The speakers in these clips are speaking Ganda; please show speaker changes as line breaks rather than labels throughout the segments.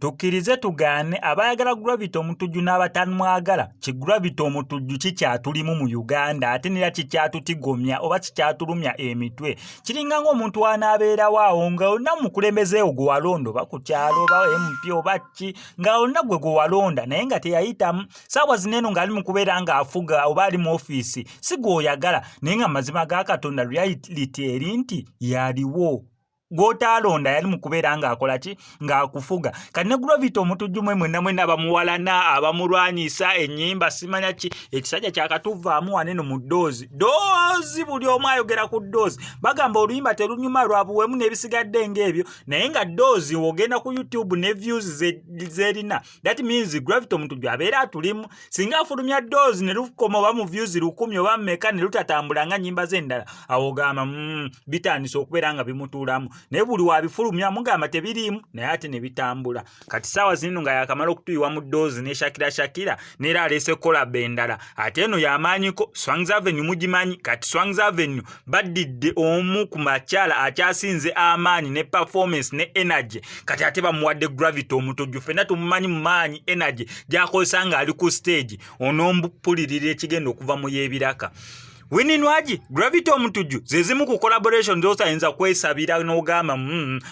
tukkirize tugaane abayagala Gravity Omutujju n'abatanmwagala ki Gravity Omutujju kikyatulimu mu Uganda ate nera kikyatutigomya oba kikyatulumya emitwe kiringa ng'omuntu wanaabeerawo awo nga olina mukulembeze gwe walonda oba ku kyalo oba MP oba ki nga olina gwe walonda naye nga teyayitamu saawa zineeno ng'ali mu kubeera ng'afuga oba ali mu ofiisi si gw'oyagala naye nga mazima ga Katonda reality eri nti yaliwo gw'otaalonda yali mu kubeera ng'akola ki ng'akufuga kati ne Gravity Omutujju mwenna bamuwalana abamulwanyisa ennyimba simanya ki ekisajja kyakatuvaamu waneno mu ddoozi buli omu ayogera ku ddoozi bagamba oluyimba terunyuma lwabuwemu n'ebisigadde ng'ebyo naye nga ddoozi ogenda ku YouTube ne views zerina that means Gravity Omutujju abeera atulimu singa afulumya ddoozi ne lukoma oba mu views 1,000 oba mmeka ne lutatambula nga nnyimba z'endala awo gamba bitandise okubeera nga bimutuulamu naye buli wabifulumya mugamba tebiriimu naye ate ne bitambula kati saawa zino nga yakamala okutuyiwa mu ddoozi ne Shakira neera aleese collab endala ate eno y'amaanyiko Swangs Avenue mugimanyi kati Swangs Avenue baddidde omu ku makyala akyasinze amaanyi ne performance ne energy kati ate bamuwadde Gravity Omutujju ffenna tumumanyi mu maanyi energy gy'akozesa ng'ali ku stage onompulirira ekigenda okuva mu y'ebiraka Winnie Nwagi Gravity Omutujju zezimu ku collaboration z'osayinza kwesabira n'ogamba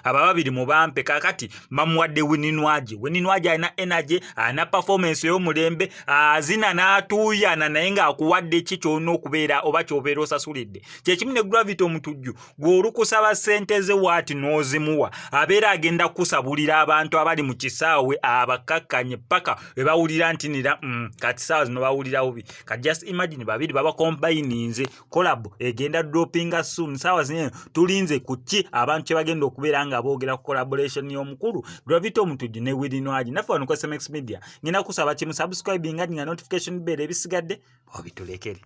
aba babiri mu bampe kakati bamuwadde Winnie Nwagi alina energy alina performance y'omulembe azina n'atuuyana naye ng'akuwadde ki ky'olina okubeera oba ky'obeera osasulidde kyekimu ne Gravity Omutujju gw'olukusaba ssente ze waati n'ozimuwa abeera agenda kusabulira abantu abali mu kisaawe abakakkanye paka we bawulira nti nira kati saawa zino bawulira bubi kati just imagine babiri baba combine collab egenda droppinga soon saawa zino tulinze ku ki abantu kye bagenda okubeera nga boogera ku collaboration y'omukulu Gravity Omutujju ne Winnie Nwagi naffe wano ku SMX Media ngenda kusaba kimu subscribinga nga notification bell ebisigadde obitulekere